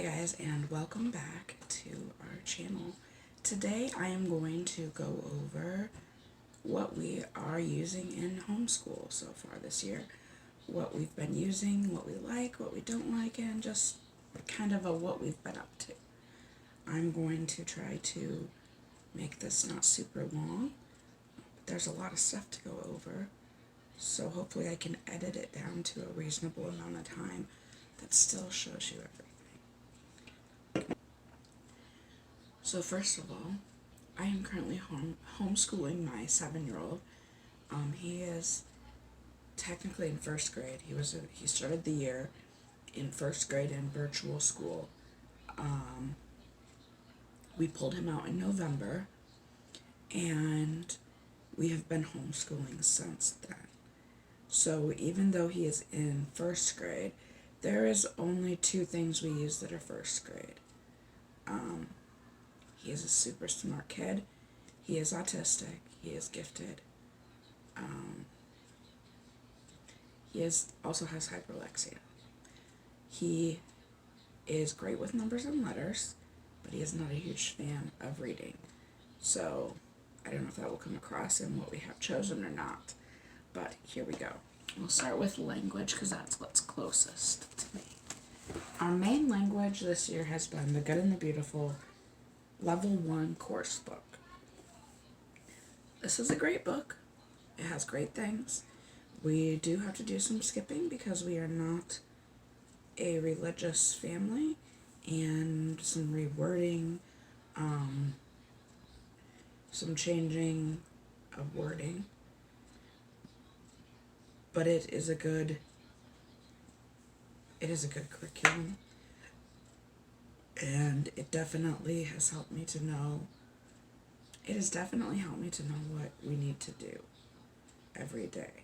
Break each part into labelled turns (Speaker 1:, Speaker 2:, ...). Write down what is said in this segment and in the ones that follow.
Speaker 1: guys, and welcome back to our channel. Today I am going to go over what we are using in homeschool so far this year, what we've been using, what we like, what we don't like, and just kind of what we've been up to. I'm going to try to make this not super long, but there's a lot of stuff to go over, so hopefully I can edit it down to a reasonable amount of time that still shows you everything. So first of all, I am currently homeschooling my 7-year-old. He is technically in first grade. He started the year in first grade in virtual school. We pulled him out in November, and we have been homeschooling since then. So even though he is in first grade, there is only 2 things we use that are first grade. He is a super smart kid. He is autistic. He is gifted. He also has hyperlexia. He is great with numbers and letters, but he is not a huge fan of reading. So I don't know if that will come across in what we have chosen or not, but here we go. We'll start with language because that's what's closest to me. Our main language this year has been The Good and the Beautiful, Level 1 course book. This is a great book. It has great things. We do have to do some skipping because we are not a religious family, and some rewording, some changing of wording. But it is a good curriculum. And it definitely has helped me to know, what we need to do every day.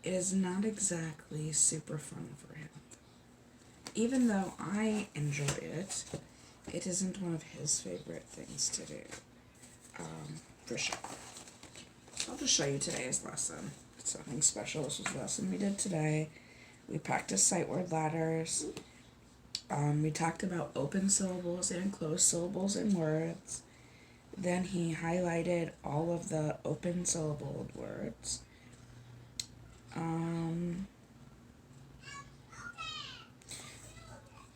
Speaker 1: It is not exactly super fun for him. Even though I enjoy it, it isn't one of his favorite things to do, for sure. So I'll just show you today's lesson. It's nothing special. This was the lesson we did today. We practiced sight word ladders. We talked about open syllables and closed syllables in words. Then he highlighted all of the open syllabled words.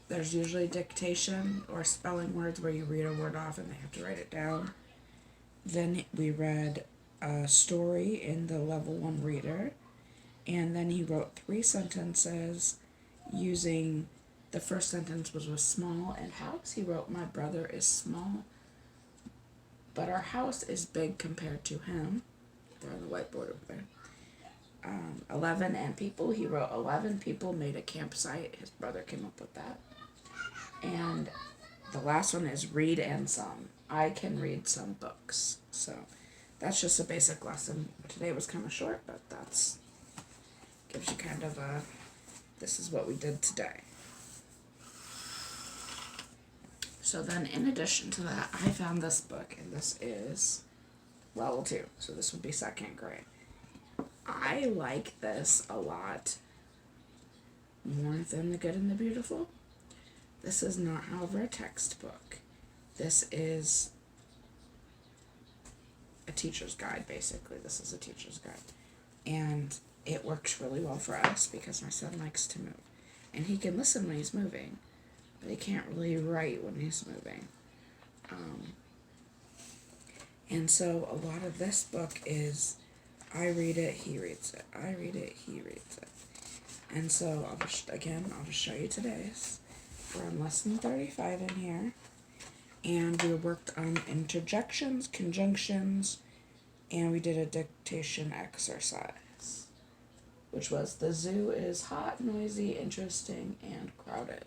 Speaker 1: There's usually dictation or spelling words where you read a word off and they have to write it down. Then we read a story in the level 1 reader. And then he wrote 3 sentences using, the first sentence was with small and house. He wrote, my brother is small, but our house is big compared to him. They're on the whiteboard over there. 11 and people. He wrote 11 people made a campsite. His brother came up with that. And the last one is read and some. I can read some books. So that's just a basic lesson. Today was kind of short, but that's gives you kind of a, this is what we did today. So then in addition to that, I found this book, and this is level 2. So this would be 2nd grade. I like this a lot more than The Good and the Beautiful. This is not, however, a textbook. This is a teacher's guide, basically. This is a teacher's guide. And it works really well for us because my son likes to move. And he can listen when he's moving, but he can't really write when he's moving. And so a lot of this book is, I read it, he reads it. I read it, he reads it. And so I'll just show you today's. We're on lesson 35 in here. And we worked on interjections, conjunctions, and we did a dictation exercise, which was, the zoo is hot, noisy, interesting, and crowded.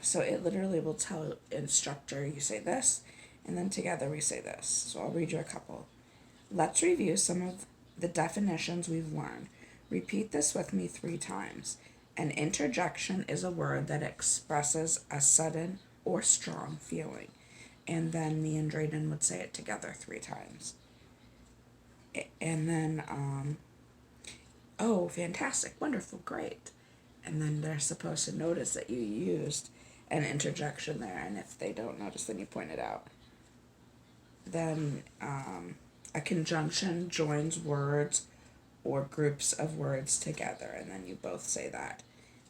Speaker 1: So it literally will tell instructor, you say this, and then together we say this. So I'll read you a couple. Let's review some of the definitions we've learned. Repeat this with me 3 times. An interjection is a word that expresses a sudden or strong feeling. And then me and Drayden would say it together 3 times. And then, oh, fantastic, wonderful, great. and then they're supposed to notice that you used an interjection there, and if they don't notice, then you point it out. Then a conjunction joins words or groups of words together, and then you both say that.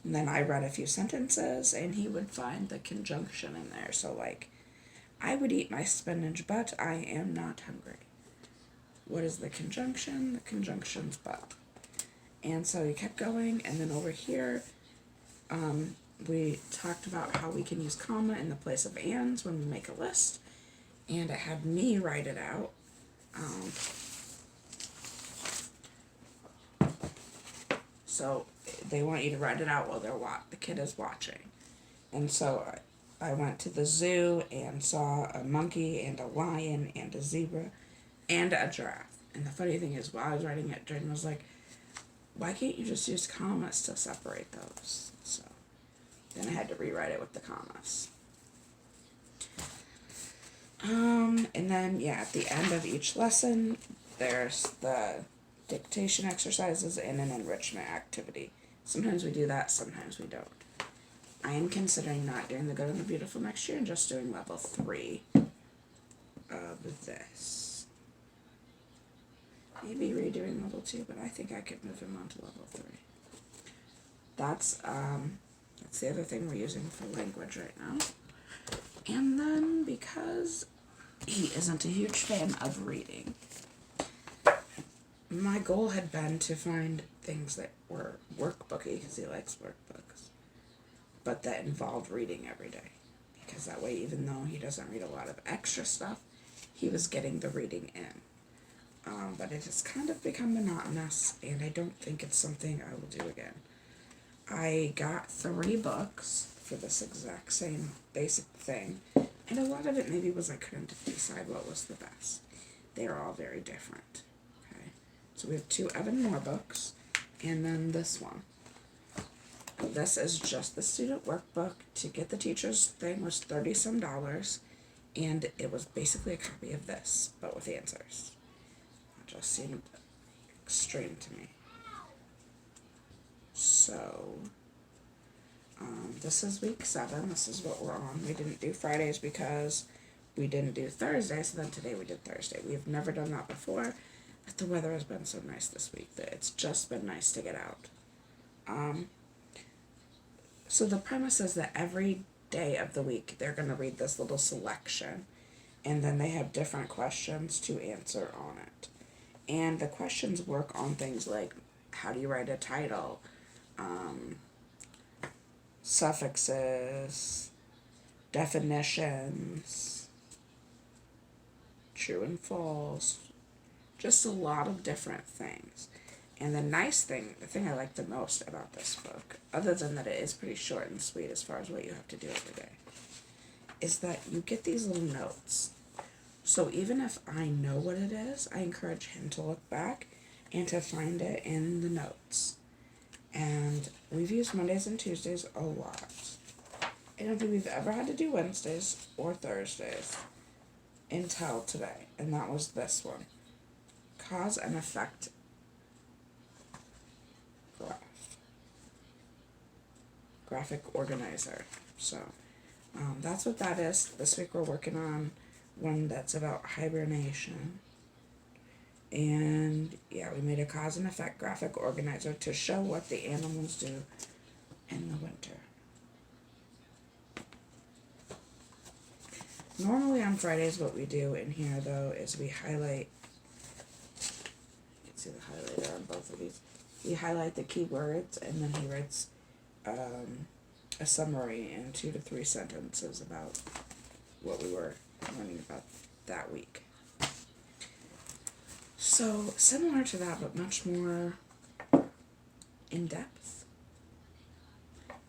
Speaker 1: And then I read a few sentences, and he would find the conjunction in there. So, like, I would eat my spinach, but I am not hungry. What is the conjunction? The conjunction's but. And so he kept going, and then over here, we talked about how we can use comma in the place of ands when we make a list, and it had me write it out. So they want you to write it out while the kid is watching. And so I went to the zoo and saw a monkey and a lion and a zebra and a giraffe. And the funny thing is, while I was writing it, Jordan was like, why can't you just use commas to separate those? So then I had to rewrite it with the commas. And then, at the end of each lesson, there's the dictation exercises and an enrichment activity. Sometimes we do that, sometimes we don't. I am considering not doing the Good and the Beautiful next year and just doing level 3 of this. Maybe redoing level 2, but I think I could move him on to level 3. That's the other thing we're using for language right now. And then, because he isn't a huge fan of reading, my goal had been to find things that were workbooky, because he likes workbooks, but that involved reading every day. Because that way, even though he doesn't read a lot of extra stuff, he was getting the reading in. But it has kind of become monotonous, and I don't think it's something I will do again. I got 3 books for this exact same basic thing, and a lot of it maybe was I couldn't decide what was the best. They are all very different. Okay, so we have 2 Evan Moore books, and then this one. This is just the student workbook. To get the teacher's thing was $30-some, and it was basically a copy of this, but with answers. It just seemed extreme to me. So, this is week 7. This is what we're on. We didn't do Fridays because we didn't do Thursday, so then today we did Thursday. We have never done that before, but the weather has been so nice this week that it's just been nice to get out. So the premise is that every day of the week they're going to read this little selection, and then they have different questions to answer on it. And the questions work on things like, how do you write a title? Suffixes, definitions, true and false, just a lot of different things. And the thing I like the most about this book, other than that it is pretty short and sweet as far as what you have to do every day, is that you get these little notes. So even if I know what it is, I encourage him to look back and to find it in the notes. And we've used Mondays and Tuesdays a lot. I don't think we've ever had to do Wednesdays or Thursdays until today. And that was this one. Cause and effect graphic organizer. So that's what that is. This week we're working on one that's about hibernation. And we made a cause and effect graphic organizer to show what the animals do in the winter. Normally on Fridays what we do in here though is we highlight, you can see the highlighter on both of these. We highlight the keywords, and then he writes a summary in 2 to 3 sentences about what we were learning about that week. So, similar to that, but much more in-depth,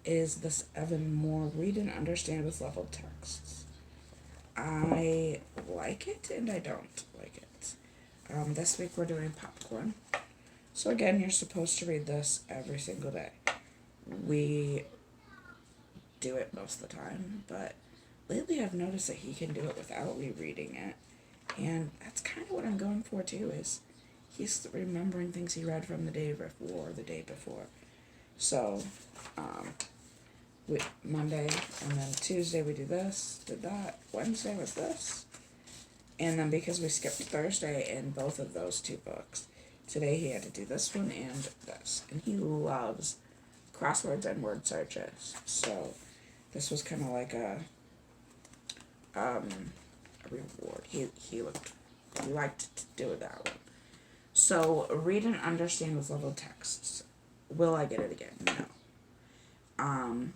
Speaker 1: is this Evan Moore Read and Understand with Leveled Texts. I like it and I don't like it. This week we're doing popcorn. So again, you're supposed to read this every single day. We do it most of the time, but lately I've noticed that he can do it without rereading it. And that's kind of what I'm going for too, is he's remembering things he read from the day before or the day before. So, Monday, and then Tuesday we do this, did that. Wednesday was this. And then because we skipped Thursday in both of those two books, today he had to do this one and this. And he loves crosswords and word searches. So this was kind of like a reward. He liked to do that one. So read and understand with level texts. Will I get it again? No.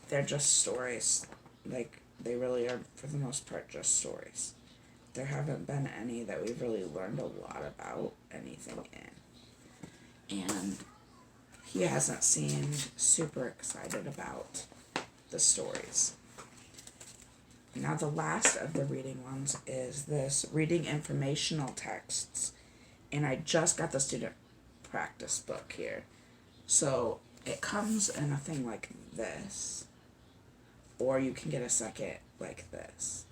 Speaker 1: They're just stories. Like, they really are, for the most part, just stories. There haven't been any that we've really learned a lot about anything in. And he hasn't seemed super excited about the stories. Now, the last of the reading ones is this reading informational texts. And I just got the student practice book here. So it comes in a thing like this, or you can get a second like this.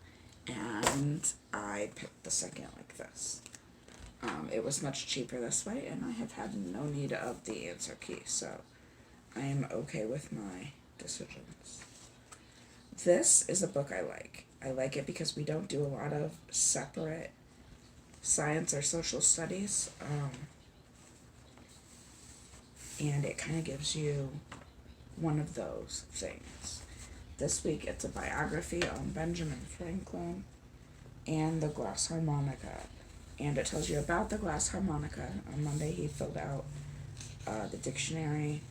Speaker 1: And I picked the second like this. It was much cheaper this way, and I have had no need of the answer key, so I am okay with my decisions. This is a book I like. I like it because we don't do a lot of separate science or social studies, and it kind of gives you one of those things. This week it's a biography on Benjamin Franklin and the glass harmonica, and it tells you about the glass harmonica. On Monday he filled out the dictionary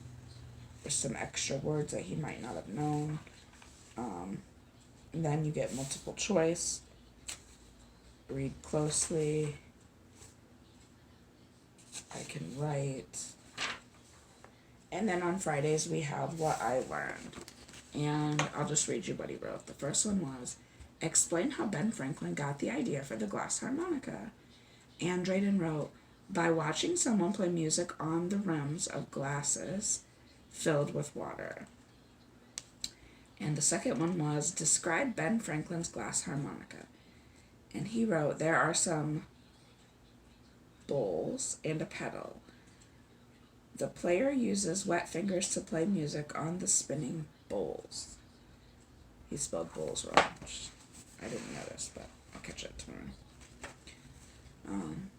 Speaker 1: with some extra words that he might not have known. And then you get multiple choice, read closely, I can write. And then on Fridays we have what I learned. And I'll just read you what he wrote. The first one was, explain how Ben Franklin got the idea for the glass harmonica. And Drayden wrote, by watching someone play music on the rims of glasses filled with water. And the second one was, describe Ben Franklin's glass harmonica. And he wrote, there are some bowls and a pedal. The player uses wet fingers to play music on the spinning bowls. He spelled bowls wrong, which I didn't notice, but I'll catch it tomorrow.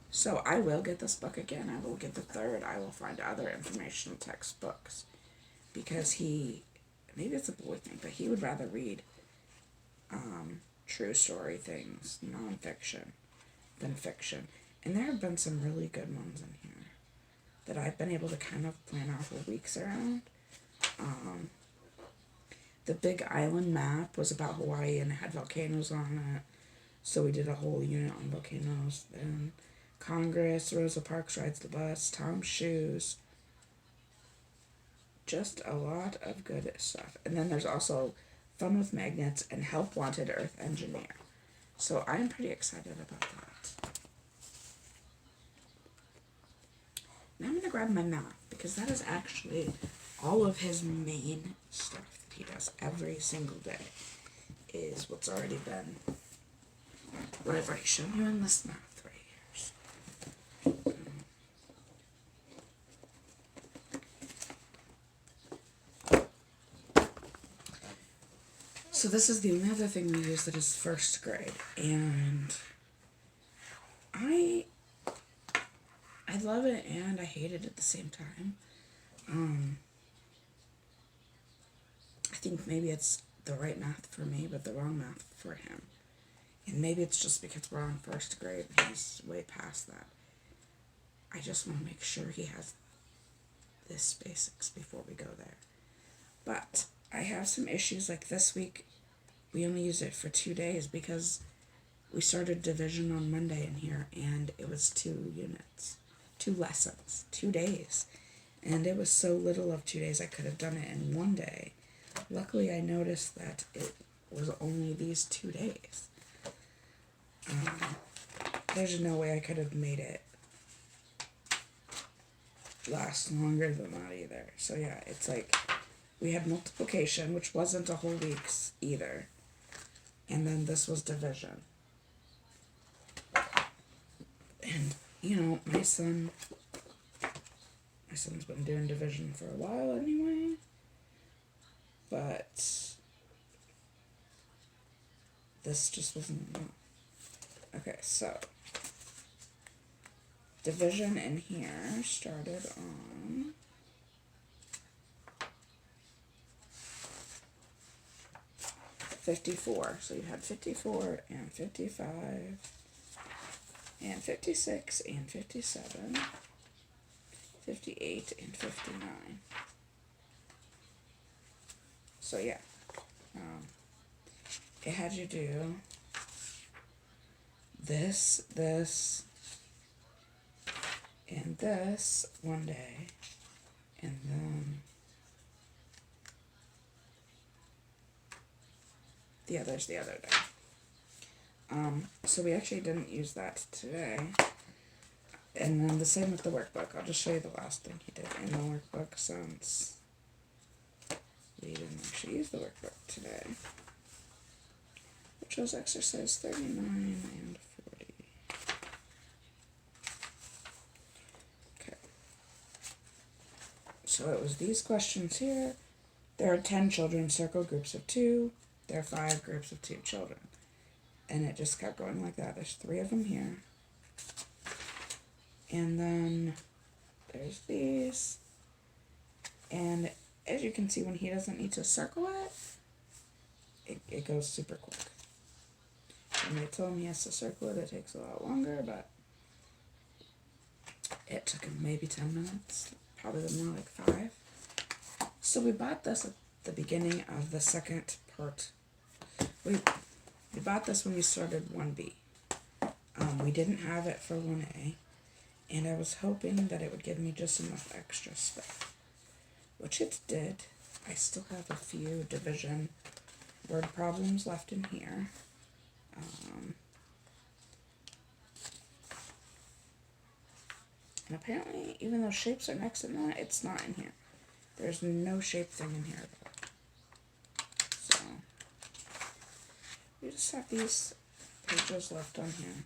Speaker 1: So I will get this book again. I will get the third. I will find other informational textbooks, because maybe it's a boy thing, but he would rather read true story things, nonfiction, than fiction. And there have been some really good ones in here that I've been able to kind of plan our whole weeks around. The Big Island map was about Hawaii and it had volcanoes on it, so we did a whole unit on volcanoes. Then Congress, Rosa Parks rides the bus, Tom's shoes, just a lot of good stuff. And then there's also Fun with Magnets and Help Wanted Earth Engineer. So I'm pretty excited about that. Now I'm going to grab my math, because that is actually all of his main stuff that he does every single day, is what's already been, what I've already shown you in this math right here. So this is the only other thing we use that is first grade, and I love it and I hate it at the same time. I think maybe it's the right math for me, but the wrong math for him. And maybe it's just because we're on first grade and he's way past that. I just want to make sure he has this basics before we go there. But I have some issues, like this week we only used it for 2 days because we started division on Monday in here, and it was 2 units, 2 lessons, 2 days. And it was so little of 2 days, I could have done it in 1 day. Luckily, I noticed that it was only these 2 days. There's no way I could have made it last longer than that either. So yeah, it's like we had multiplication, which wasn't a whole week's either. And then this was division. And, my son My son's been doing division for a while anyway. But this just wasn't enough. Okay, so division in here started on $54. So you had 54 and 55 and 56 and 57, 58 and 59. So yeah, it had you do this, and this one day, and then the others the other day. So we actually didn't use that today. And then the same with the workbook. I'll just show you the last thing he did in the workbook since we didn't actually use the workbook today, which was exercise 39 and 40. Okay. So it was these questions here. There are 10 children, circle groups of 2. There are 5 groups of 2 children. And it just kept going like that. There's 3 of them here. And then there's these. And as you can see, when he doesn't need to circle it goes super quick. When they tell him he has to circle it, it takes a lot longer, but it took him maybe 10 minutes, probably more like 5. So we bought this at the beginning of the second part. We bought this when we started 1B. We didn't have it for 1A, and I was hoping that it would give me just enough extra stuff, which it did. I still have a few division word problems left in here. And apparently, even though shapes are next to that, it's not in here. There's no shape thing in here at all. So, we just have these pages left on here.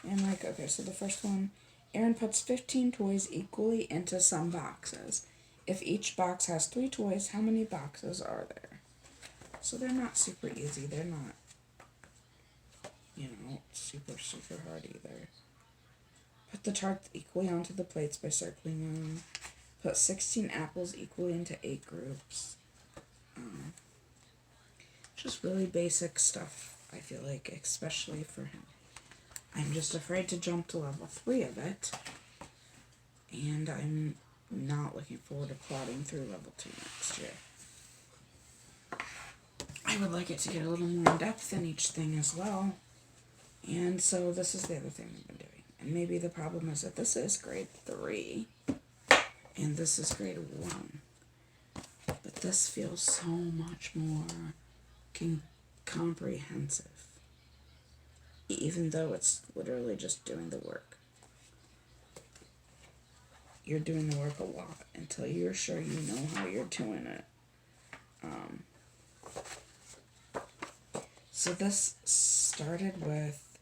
Speaker 1: And like, okay, so the first one, Aaron puts 15 toys equally into some boxes. If each box has 3 toys, how many boxes are there? So they're not super easy. They're not, super hard either. Put the tarts equally onto the plates by circling them. Put 16 apples equally into 8 groups. Just really basic stuff, I feel like, especially for him. I'm just afraid to jump to level 3 of it. And I'm not looking forward to plodding through level 2 next year. I would like it to get a little more in depth in each thing as well. And so this is the other thing we've been doing. And maybe the problem is that this is grade 3 and this is grade 1. But this feels so much more comprehensive, even though it's literally just doing the work. You're doing the work a lot until you're sure you know how you're doing it. So this started with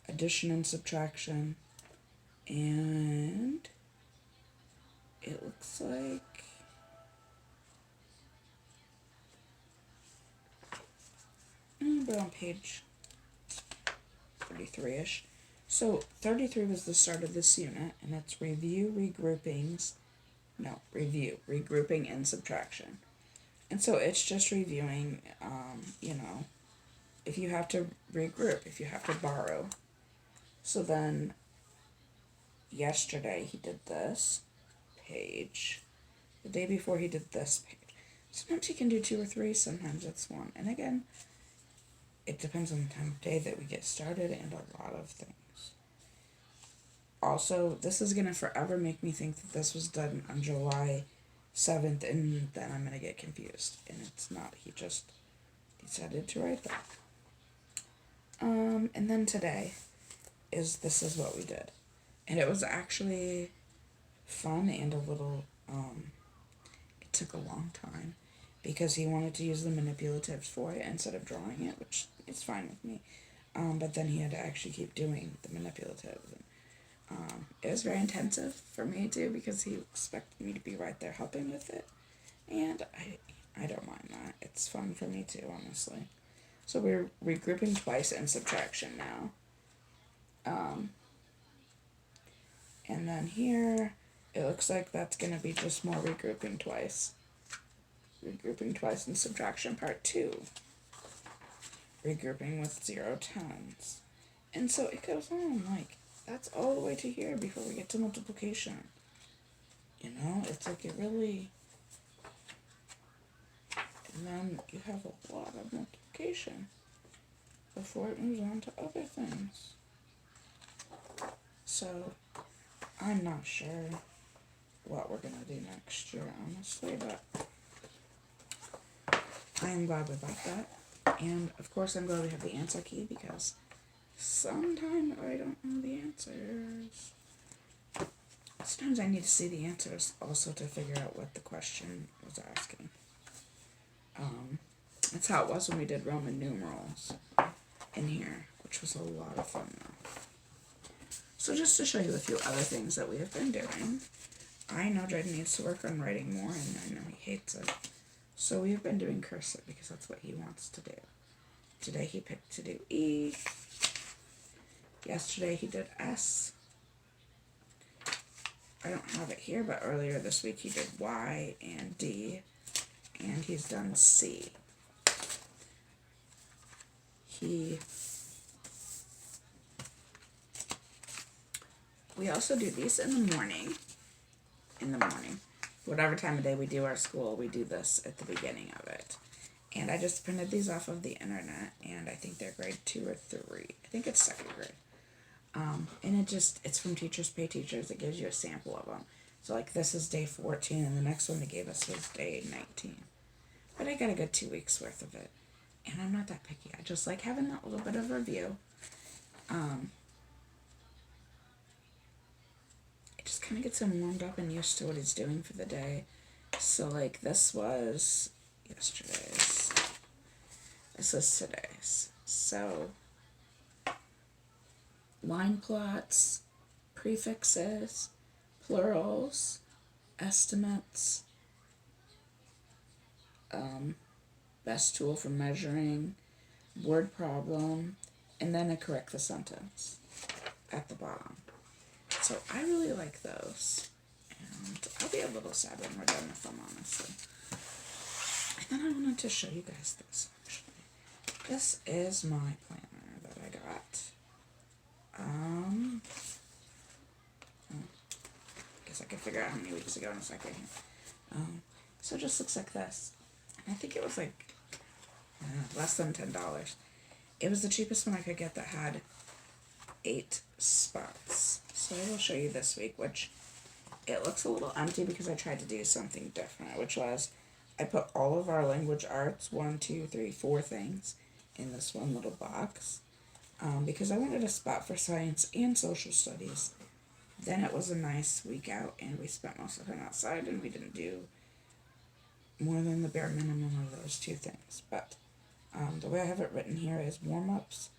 Speaker 1: addition and subtraction, and it looks like we're on page 33-ish. So 33 was the start of this unit, and it's regrouping, and subtraction. And so it's just reviewing, if you have to regroup, if you have to borrow. So then yesterday he did this page. The day before he did this page. Sometimes he can do 2 or 3, sometimes it's 1. And again, it depends on the time of day that we get started and a lot of things. Also, this is going to forever make me think that this was done on July 7th, and then I'm going to get confused. And it's not. He just decided to write that. And then today this is what we did. And it was actually fun and a little, it took a long time because he wanted to use the manipulatives for it instead of drawing it, which is fine with me. But then he had to actually keep doing the manipulatives. It was very intensive for me too because he expected me to be right there helping with it, and I don't mind that. It's fun for me too, honestly. So we're regrouping twice in subtraction now. And then here, it looks like that's going to be just more regrouping twice. Regrouping twice in subtraction part 2. Regrouping with 0 tens. And so it goes on, like, that's all the way to here before we get to multiplication. You know, it's like it really... And then you have a lot of multiplication before it moves on to other things. So, I'm not sure what we're going to do next year, honestly, but I am glad we bought that. And, of course, I'm glad we have the answer key because sometimes I don't know the answers. Sometimes I need to see the answers also to figure out what the question was asking. That's how it was when we did Roman numerals in here, which was a lot of fun though. So just to show you a few other things that we have been doing. I know Jaden needs to work on writing more, and I know he hates it. So we've been doing cursive because that's what he wants to do. Today he picked to do E. Yesterday he did S. I don't have it here, but earlier this week he did Y and D. And he's done C. We also do these in the morning. Whatever time of day we do our school, we do this at the beginning of it. And I just printed these off of the internet, and I think they're grade 2 or 3. I think it's 2nd grade. And it's from Teachers Pay Teachers. It gives you a sample of them. So like this is day 14, and the next one they gave us was day 19. But I got a good 2 weeks worth of it. And I'm not that picky. I just like having that little bit of review. It just kind of gets him warmed up and used to what he's doing for the day. So like this was yesterday's. This is today's. So line plots, prefixes, plurals, estimates, best tool for measuring, word problem, and then a correct the sentence at the bottom. So I really like those. And I'll be a little sad when we're done with them, honestly. And then I wanted to show you guys this, actually. This is my planner that I got. I guess I could figure out how many weeks ago in a second. So it just looks like this. And I think it was like less than $10. It was the cheapest one I could get that had 8 spots. So I will show you this week, which it looks a little empty because I tried to do something different, which was I put all of our language arts, 1, 2, 3, 4 things in this one little box because I wanted a spot for science and social studies. Then it was a nice week out, and we spent most of it outside, and we didn't do more than the bare minimum of those 2 things. But the way I have it written here is warm-ups,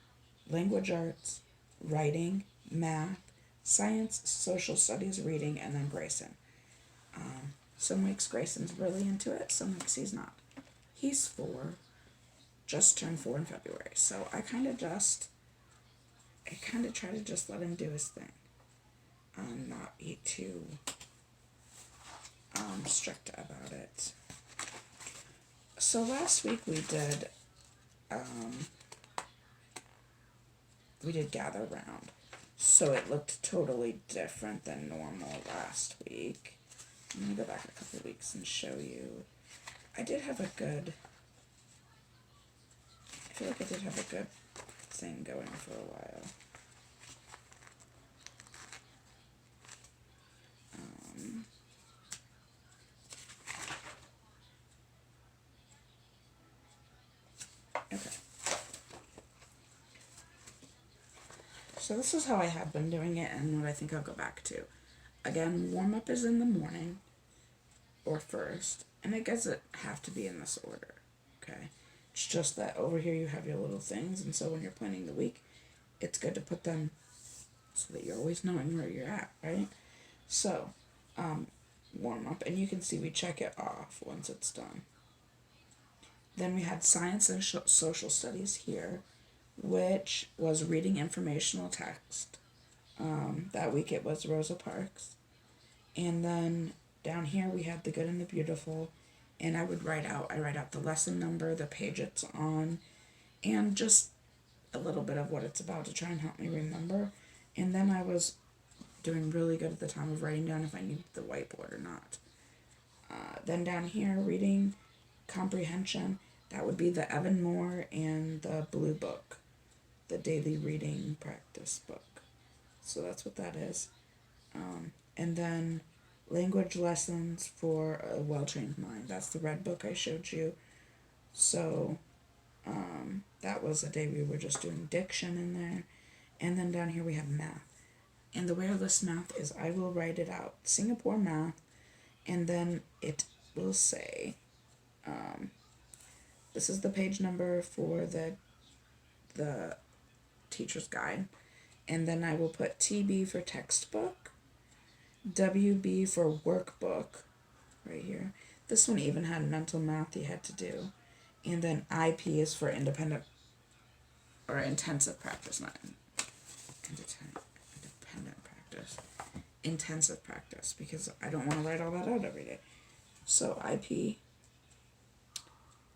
Speaker 1: language arts, writing, math, science, social studies, reading, and then Grayson. Some weeks Grayson's really into it, some weeks he's not. He's 4, just turned 4 in February, so I kind of try to just let him do his thing. Not be too strict about it. So last week we did gather round. So it looked totally different than normal last week. I'm going to go back a couple weeks and show you. I feel like I did have a good thing going for a while. Okay. So this is how I have been doing it and what I think I'll go back to. Again, warm-up is in the morning or first, and it doesn't have to be in this order, okay? It's just that over here you have your little things, and so when you're planning the week, it's good to put them so that you're always knowing where you're at, right? So, warm up, and you can see we check it off once it's done. Then we had science and social studies here, which was reading informational text. That week it was Rosa Parks. And then down here we had the good and the beautiful, and I write out the lesson number, the page it's on, and just a little bit of what it's about to try and help me remember. And then I was doing really good at the time of writing down if I needed the whiteboard or not. Then down here, reading comprehension, that would be the Evan Moore and the Blue Book, the daily reading practice book. So that's what that is. And then language lessons for a well-trained mind. That's the red book I showed you. So that was a day we were just doing diction in there. And then down here we have math. And the way I list math is I will write it out, Singapore math, and then it will say, this is the page number for the teacher's guide. And then I will put TB for textbook, WB for workbook, right here. This one even had mental math you had to do. And then IP is for independent or intensive practice, not independent practice. Intensive practice, because I don't want to write all that out every day. So IP,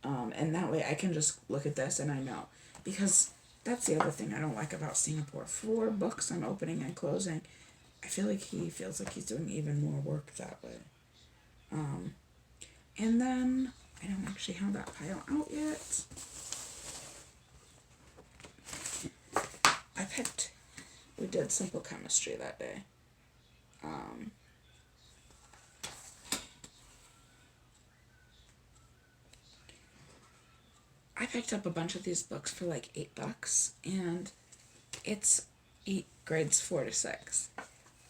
Speaker 1: and that way I can just look at this and I know. Because that's the other thing I don't like about Singapore. 4 books I'm opening and closing, I feel like he feels like he's doing even more work that way. And then I don't actually have that pile out yet. We did simple chemistry that day. I picked up a bunch of these books for like $8, and it's grades 4 to 6.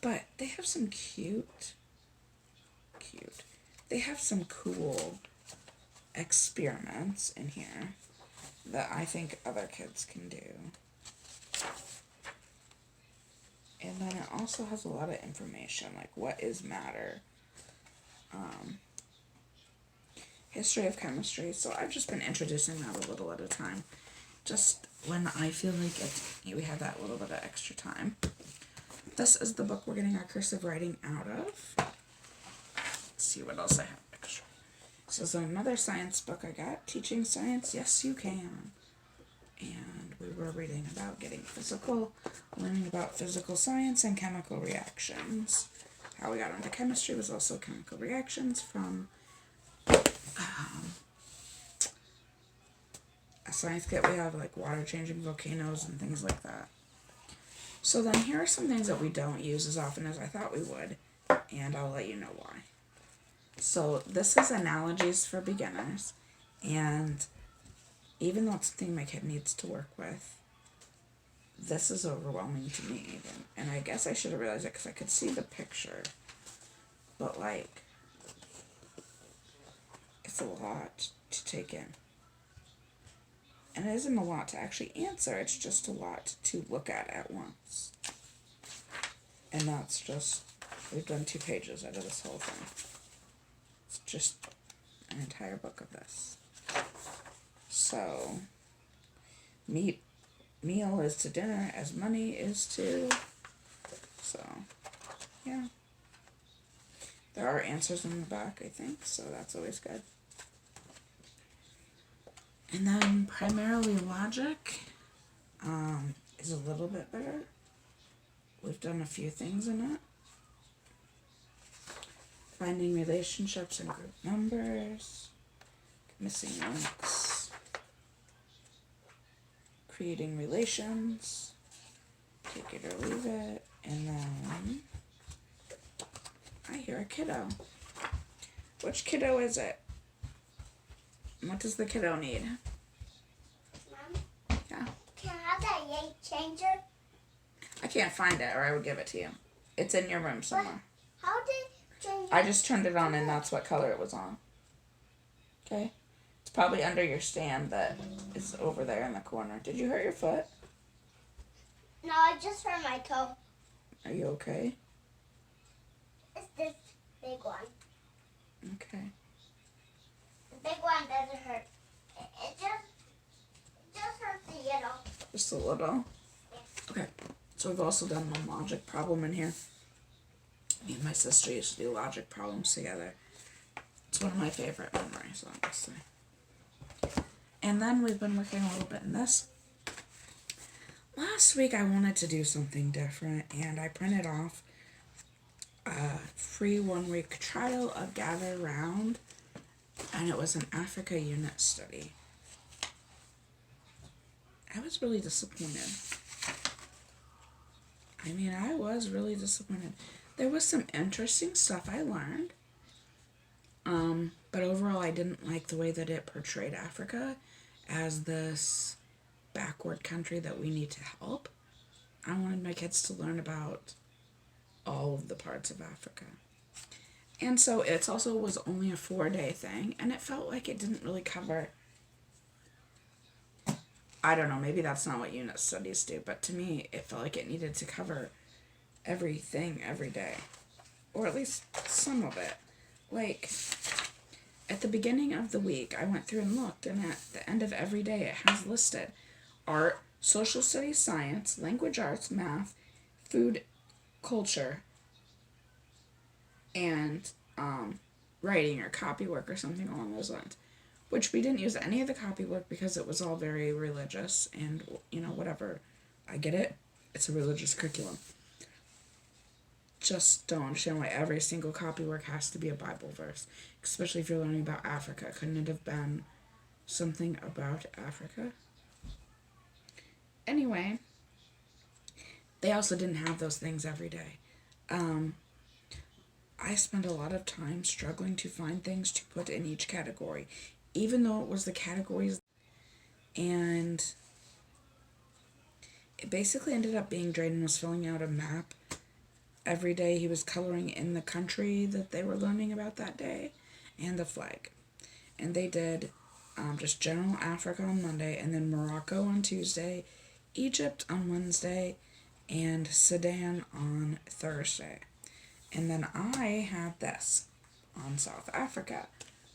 Speaker 1: But they have some they have some cool experiments in here that I think other kids can do. And then it also has a lot of information, like what is matter, history of chemistry. So I've just been introducing that a little at a time, just when I feel like we have that little bit of extra time. This is the book we're getting our cursive writing out of. Let's see what else I have extra. So this is another science book I got, Teaching Science, Yes You Can. And we were reading about getting physical, learning about physical science and chemical reactions. How we got into chemistry was also chemical reactions from a science kit we have, like water changing volcanoes and things like that. So then here are some things that we don't use as often as I thought we would, and I'll let you know why. So this is analogies for beginners, and even though it's something my kid needs to work with, this is overwhelming to me even. And I guess I should have realized it because I could see the picture. But like, it's a lot to take in. And it isn't a lot to actually answer, it's just a lot to look at once. And that's just, we've done 2 pages out of this whole thing. It's just an entire book of this. So, meal is to dinner as money is to, so, yeah. There are answers in the back, I think, so that's always good. And then primarily logic is a little bit better. We've done a few things in it. Finding relationships and group numbers, missing links, creating relations, take it or leave it, and then I hear a kiddo. Which kiddo is it? What does the kiddo need?
Speaker 2: Mom?
Speaker 1: Yeah?
Speaker 2: Can I have that yay changer?
Speaker 1: I can't find it, or I would give it to you. It's in your room somewhere.
Speaker 2: But how did change
Speaker 1: I just turned it on and that's what color it was on. Okay? It's probably under your stand that is over there in the corner. Did you hurt your foot?
Speaker 2: No, I just hurt my toe.
Speaker 1: Are you okay?
Speaker 2: It's this big one.
Speaker 1: Okay.
Speaker 2: The big one doesn't hurt. It just hurts a little.
Speaker 1: Just a little?
Speaker 2: Yeah.
Speaker 1: Okay. So we've also done one logic problem in here. Me and my sister used to do logic problems together. It's one of my favorite memories, honestly. And then we've been working a little bit in this. Last week I wanted to do something different, and I printed off a free 1-week trial of Gather Round, and it was an Africa unit study. I was really disappointed. I was really disappointed. There was some interesting stuff I learned, but overall I didn't like the way that it portrayed Africa as this backward country that we need to help. I wanted my kids to learn about all of the parts of Africa. And so it also was only a 4-day thing, and it felt like it didn't really cover, I don't know, maybe that's not what unit studies do, but to me it felt like it needed to cover everything every day, or at least some of it. Like, at the beginning of the week I went through and looked, and at the end of every day it has listed art, social studies, science, language arts, math, food, culture, and writing or copy work or something along those lines. Which we didn't use any of the copy work because it was all very religious and, whatever. I get it. It's a religious curriculum. Just don't understand why every single copy work has to be a Bible verse, especially if you're learning about Africa. Couldn't it have been something about Africa? Anyway, they also didn't have those things every day. I spent a lot of time struggling to find things to put in each category, even though it was the categories, and it basically ended up being Drayden was filling out a map every day. He was coloring in the country that they were learning about that day and the flag. And they did just general Africa on Monday, and then Morocco on Tuesday, Egypt on Wednesday, and Sudan on Thursday. And then I had this on South Africa.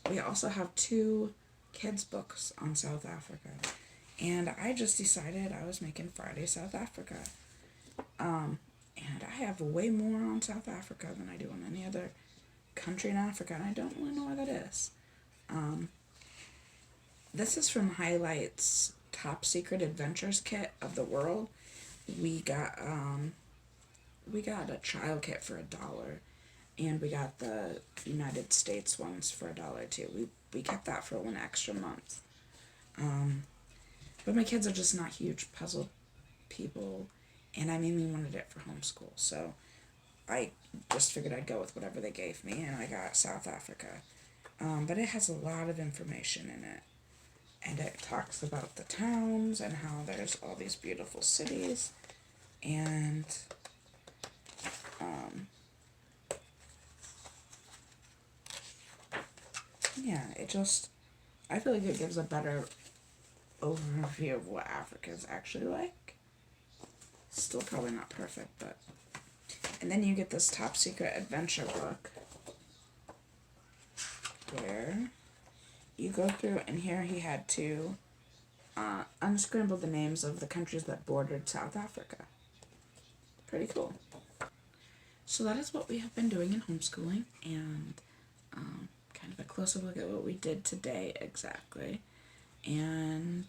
Speaker 1: We also have 2 kids' books on South Africa. And I just decided I was making Friday South Africa. And I have way more on South Africa than I do on any other country in Africa, and I don't really know why that is. This is from Highlight's Top Secret Adventures Kit of the World. We got a child kit for $1, and we got the United States ones for $1 too. We kept that for 1 extra month. But my kids are just not huge puzzle people, and I mainly wanted it for homeschool, so I just figured I'd go with whatever they gave me, and I got South Africa. But it has a lot of information in it, and it talks about the towns and how there's all these beautiful cities, and I feel like it gives a better overview of what Africa is actually like. Still probably not perfect, but... And then you get this Top Secret Adventure book, where you go through, and here he had to unscramble the names of the countries that bordered South Africa. Pretty cool. So that is what we have been doing in homeschooling, and kind of a closer look at what we did today exactly. And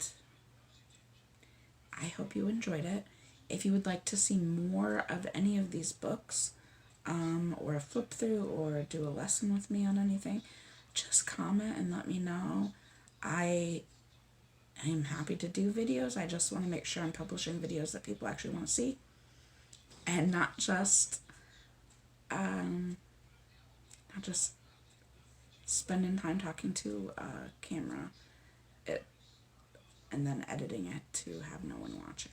Speaker 1: I hope you enjoyed it. If you would like to see more of any of these books, or a flip through, or do a lesson with me on anything, just comment and let me know. I am happy to do videos. I just want to make sure I'm publishing videos that people actually want to see, and not just spending time talking to a camera and then editing it to have no one watch it.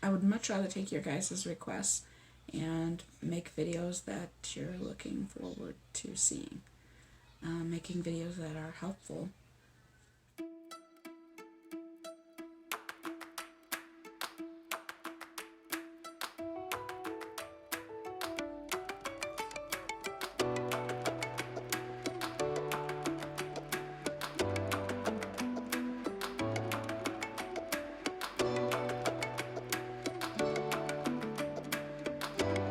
Speaker 1: I would much rather take your guys' requests and make videos that you're looking forward to seeing. Making videos that are helpful